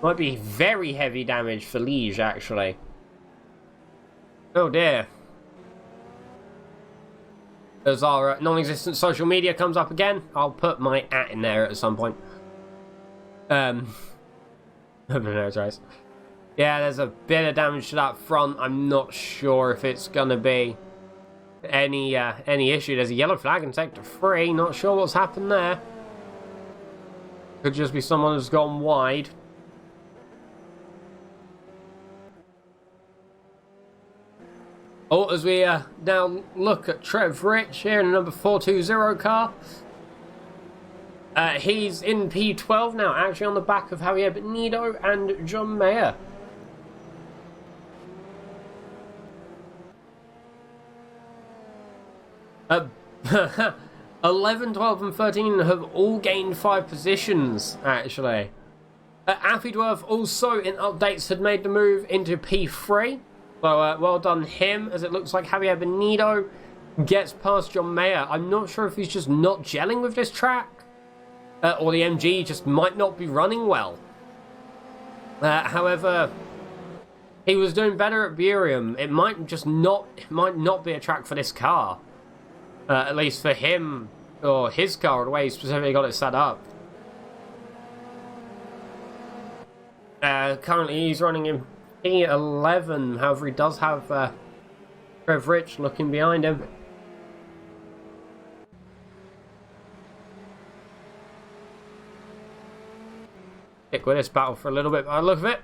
Might be very heavy damage for Liege, actually. Oh dear. As our non-existent social media comes up again, I'll put my @ in there at some point. Yeah, there's a bit of damage to that front. I'm not sure if it's gonna be any issue. There's a yellow flag in sector 3. Not sure what's happened there. Could just be someone who's gone wide. Oh, as we now look at Trev Rich here in the number 420 car. He's in P12 now, actually on the back of Javier Benito and John Mayer. 11, 12 and 13 have all gained 5 positions, actually. Affydwerth also, in updates, had made the move into P3. So, well done him, as it looks like Javier Benito gets past John Mayer. I'm not sure if he's just not gelling with this track, or the MG just might not be running well. However, he was doing better at Buriram. It might not be a track for this car. At least for him, or his car, the way he specifically got it set up. Currently he's running in P11, however he does have Trev Rich looking behind him. Stick with this battle for a little bit by the look of it.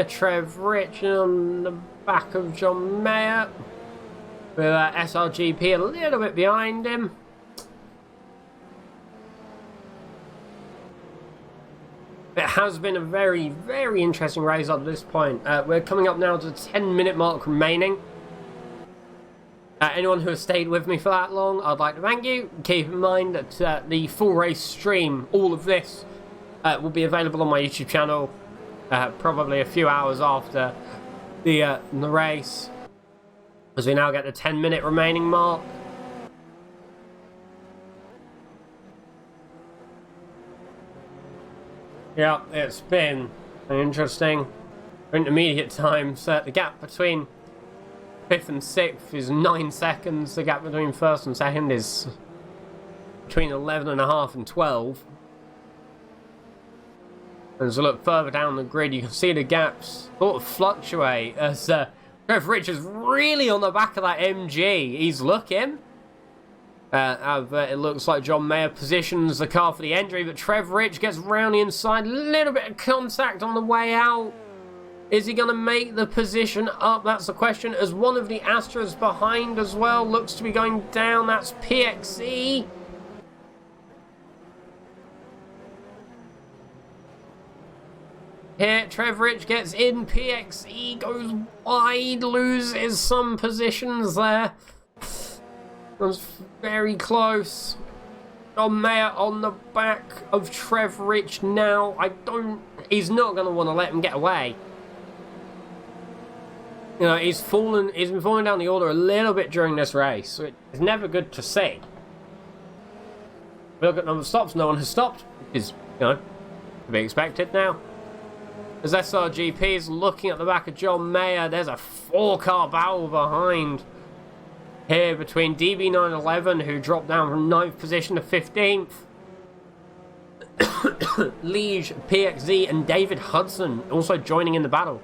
Trev Rich on the back of John Mayer, with SRGP a little bit behind him. It has been a very, very interesting race up to this point. We're coming up now to the 10-minute mark remaining. Anyone who has stayed with me for that long, I'd like to thank you. Keep in mind that the full race stream, all of this, will be available on my YouTube channel probably a few hours after the race, as we now get the 10-minute remaining mark. Yeah, it's been interesting. Intermediate times, the gap between 5th and 6th is 9 seconds. The gap between 1st and 2nd is between 11.5 and 12. And as we look further down the grid, you can see the gaps sort of fluctuate as Trev Rich is really on the back of that MG. He's looking. It looks like John Mayer positions the car for the entry, but Trev Rich gets round the inside. A little bit of contact on the way out. Is he going to make the position up? That's the question. As one of the Astras behind as well looks to be going down. That's PXE. Here, Trev Rich gets in. PXE goes wide, loses some positions there. Was very close. John Mayer on the back of Trev Rich now. He's not going to want to let him get away. You know, he's been falling down the order a little bit during this race, so it's never good to see. We look at number of stops, no one has stopped, which is, you know, to be expected now. As SRGP is looking at the back of John Mayer, there's a 4-car battle behind. Here between DB911, who dropped down from 9th position to 15th. Liege, PXZ, and David Hudson also joining in the battle.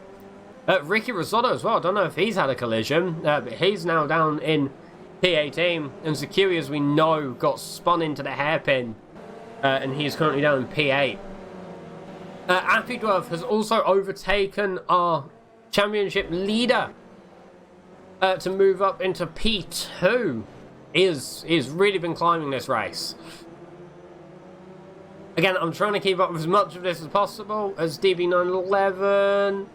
Ricky Rosotto as well. I don't know if he's had a collision, but he's now down in P18. And Zakiri, as we know, got spun into the hairpin, and he's currently down in P8. Affydwerth has also overtaken our championship leader. To move up into P2 is really been climbing this race. Again, I'm trying to keep up with as much of this as possible. As DB911,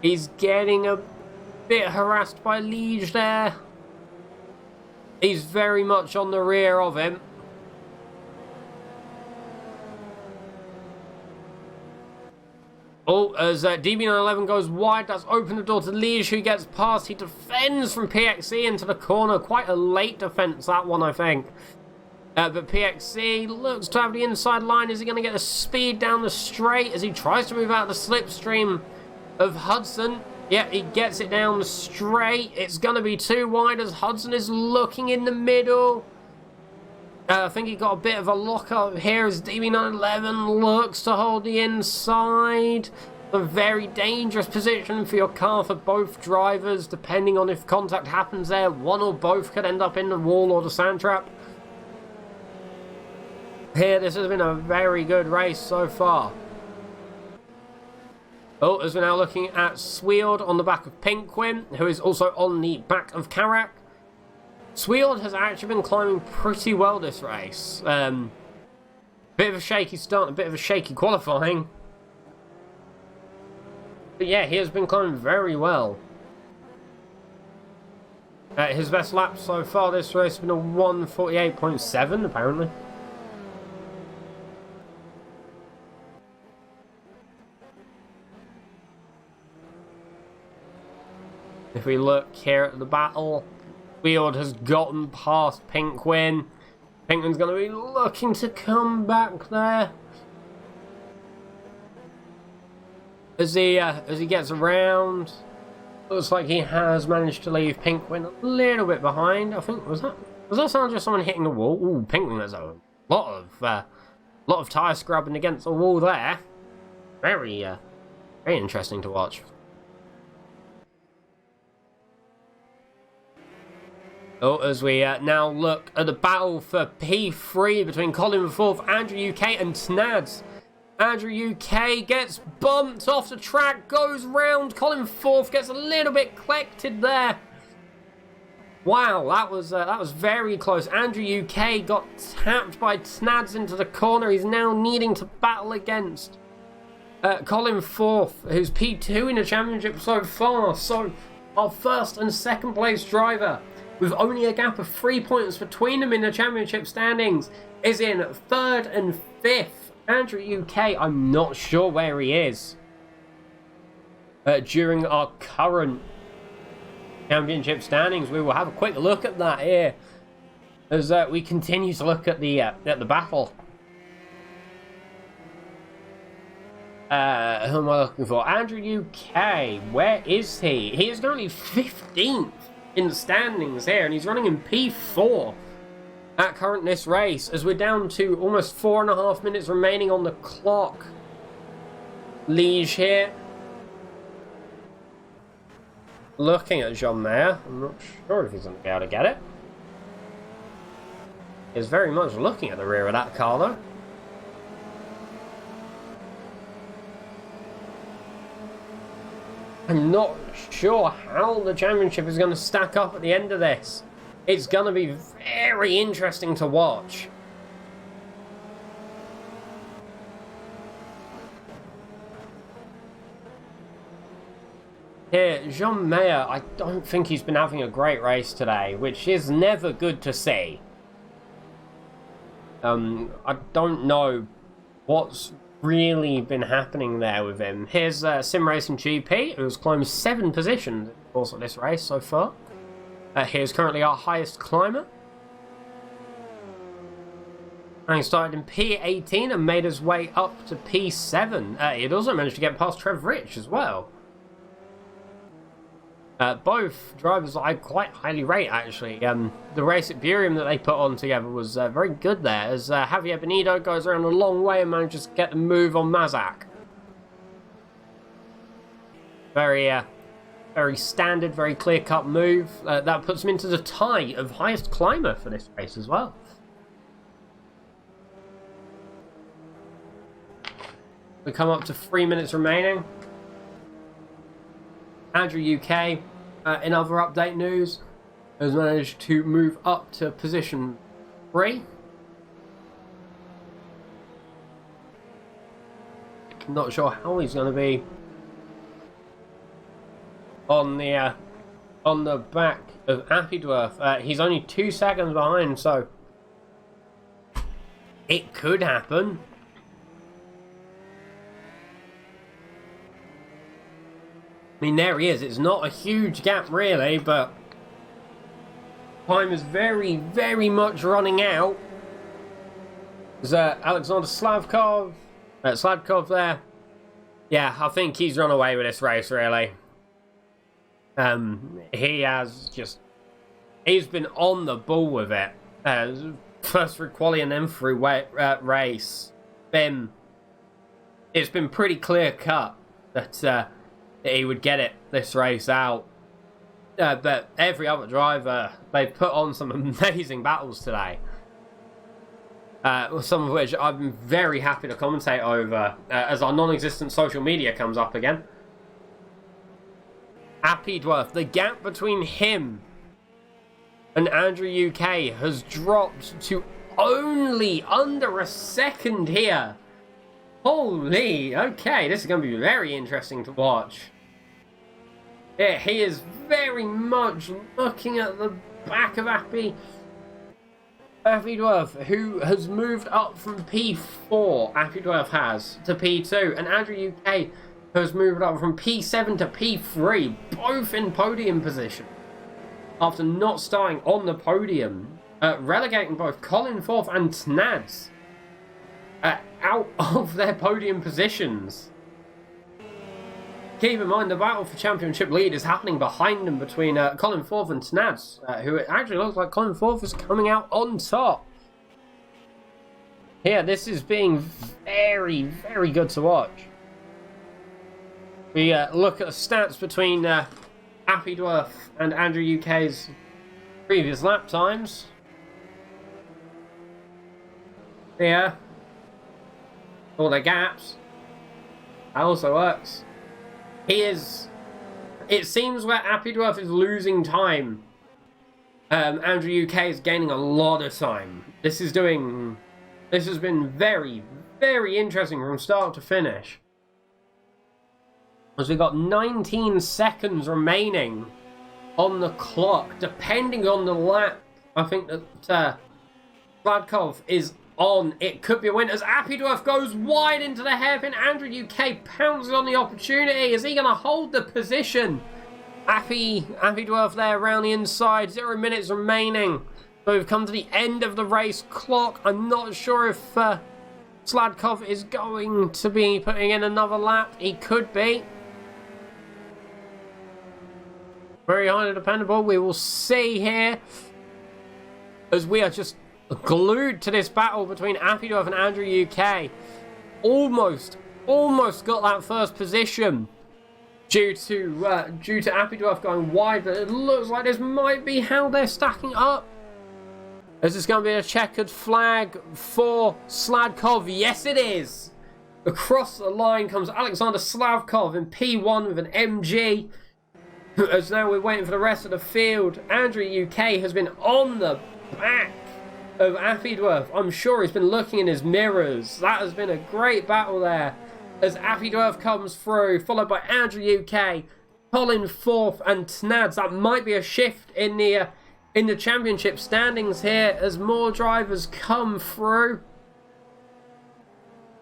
he's getting a bit harassed by Liege there. He's very much on the rear of him. Oh, as DB911 goes wide, that's opened the door to Liege, who gets past. He defends from PXC into the corner. Quite a late defense, that one, I think. But PXC looks to have the inside line. Is he going to get the speed down the straight as he tries to move out the slipstream of Hudson? Yeah, he gets it down the straight. It's going to be too wide as Hudson is looking in the middle. I think he got a bit of a lock-up here as DB911 looks to hold the inside. A very dangerous position for your car for both drivers, depending on if contact happens there. One or both could end up in the wall or the sand trap. Here, this has been a very good race so far. Oh, as we're now looking at Sweard on the back of Pinkwin, who is also on the back of Karak. Sweard has actually been climbing pretty well this race. Bit of a shaky start, a bit of a shaky qualifying. But yeah, he has been climbing very well. His best lap so far this race has been a 1:48.7 apparently. If we look here at the battle, Sweard has gotten past Pinkwin. Pinkwin's going to be looking to come back there. As he gets around, looks like he has managed to leave Pinkwin a little bit behind. I think was that sound just someone hitting the wall? Ooh, Pinkwin, there's a lot of tyre scrubbing against the wall there. Very interesting to watch. Oh, as we now look at the battle for P3 between Colin Forth, Andrew UK and Snads. Andrew UK gets bumped off the track, goes round. Colin Forth gets a little bit collected there. Wow, that was very close. Andrew UK got tapped by Snads into the corner. He's now needing to battle against Colin Forth, who's P2 in the championship so far. So our first and second place driver, with only a gap of 3 points between them in the championship standings, is in third and fifth. Andrew UK, I'm not sure where he is during our current championship standings. We will have a quick look at that here as we continue to look at the battle. Who am I looking for? Andrew UK, where is he? He is currently 15th in the standings here, and he's running in P4 at current this race, as we're down to almost 4.5 minutes remaining on the clock. Liege here. Looking at John Mayer. I'm not sure if he's going to be able to get it. He's very much looking at the rear of that car, though. I'm not sure how the championship is going to stack up at the end of this. It's going to be very interesting to watch. Here, Jean Mayer, I don't think he's been having a great race today, which is never good to see. I don't know what's really been happening there with him. Here's SimRacing GP, who's climbed 7 positions in the course of this race so far. Here's currently our highest climber. And he started in P18 and made his way up to P7. He'd also managed to get past Trev Rich as well. Both drivers I quite highly rate, actually. The race at Burium that they put on together was very good there, as Javier Benito goes around a long way and manages to get the move on Mazak. Very standard, very clear-cut move. That puts him into the tie of highest climber for this race as well. We come up to 3 minutes remaining. Andrew UK, in other update news, has managed to move up to position 3. Not sure how he's going to be on the back of Appledworth. He's only 2 seconds behind, so it could happen. I mean, there he is. It's not a huge gap, really, but time is very, very much running out. There's Alexander Slavkov. Slavkov there. Yeah, I think he's run away with this race, really. He's been on the ball with it. First through quali and then through race. It's been pretty clear cut that he would get it this race out. But every other driver, they've put on some amazing battles today. Some of which I've been very happy to commentate over as our non-existent social media comes up again. Appledworth, the gap between him and Andrew UK has dropped to only under a second here. Holy, okay, this is going to be very interesting to watch. Yeah, he is very much looking at the back of Appledworth, who has moved up from P4, Appledworth has, to P2, and Andrew UK has moved up from P7 to P3, both in podium position, after not starting on the podium, relegating both Colin Forth and Tnads out of their podium positions. Keep in mind, the battle for championship lead is happening behind them between Colin Forth and Tnads, who it actually looks like Colin Forth is coming out on top. Yeah, this is being very, very good to watch. We look at the stats between Appledworth and Andrew UK's previous lap times. Here, all their gaps. That also works. It seems where Appledworth is losing time, Andrew UK is gaining a lot of time. This has been very, very interesting from start to finish. As we've got 19 seconds remaining on the clock, depending on the lap. I think that Sladkov is on. It could be a win as Appledworth goes wide into the hairpin. Andrew UK pounces on the opportunity. Is he going to hold the position? Appledworth there around the inside. 0 minutes remaining. So we've come to the end of the race clock. I'm not sure if Sladkov is going to be putting in another lap. He could be. Very highly dependable. We will see here, as we are just glued to this battle between Appledworth and Andrew UK. Almost got that first position due to Appledworth going wide, but it looks like this might be how they're stacking up. Is this going to be a checkered flag for Sladkov? Yes, it is. Across the line comes Alexander Slavkov in P1 with an MG. As now we're waiting for the rest of the field. Andrew UK has been on the back of Appledworth. I'm sure he's been looking in his mirrors. That has been a great battle there. As Appledworth comes through, followed by Andrew UK, Colin Forth and Tnads. That might be a shift in the championship standings here as more drivers come through.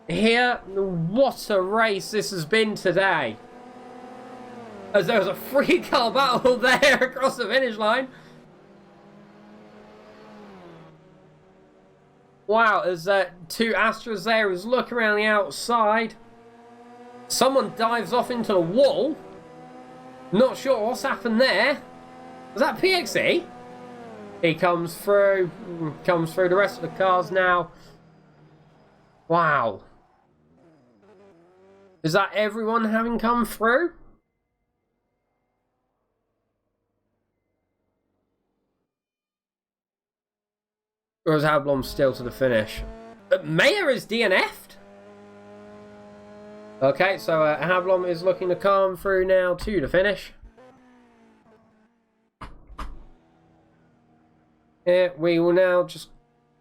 Here, what a race this has been today. As there was a 3-car battle there across the finish line. Wow, as two Astras there is look around the outside. Someone dives off into the wall. Not sure what's happened there. Was that PXE? He comes through the rest of the cars now. Wow. Is that everyone having come through? Or is Hablom still to the finish? Mayer is DNF'd? Okay, so Hablom is looking to come through now to the finish. Here we will now just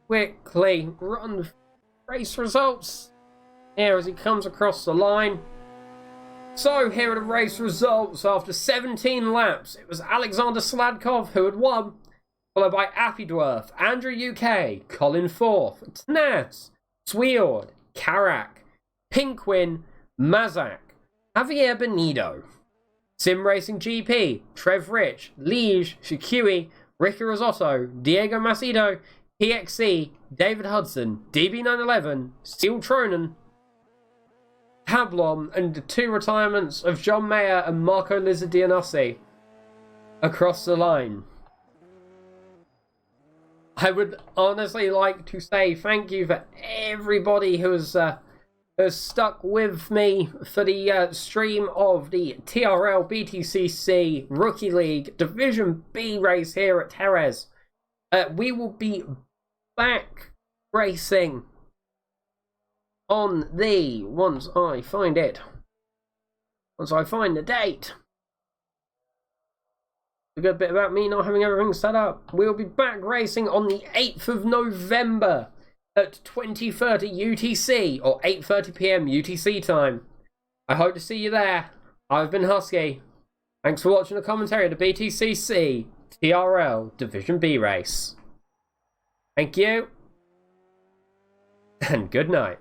quickly run the race results. Here as he comes across the line. So here are the race results after 17 laps. It was Alexander Sladkov who had won, followed by Appledworth, Andrew UK, Colin Forth, Tnads, Swiord, Karak, Pinkwin, Mazak, Javier Benito, SimRacing GP, Trev Rich, Liege, Shikui, Ricky Risotto, Diego Macedo, PXC, David Hudson, DB911, Steel Tronen, Hablom, and the 2 retirements of John Mayer and Marco Lizardianossi across the line. I would honestly like to say thank you for everybody who has stuck with me for the stream of the TRL BTCC Rookie League Division B race here at Jerez. We will be back racing on the, once I find the date, A good bit about me not having everything set up. We'll be back racing on the 8th of November at 20:30 UTC or 8:30 PM UTC time. I hope to see you there. I've been Husky. Thanks for watching the commentary of the BTCC TRL Division B race. Thank you, and good night.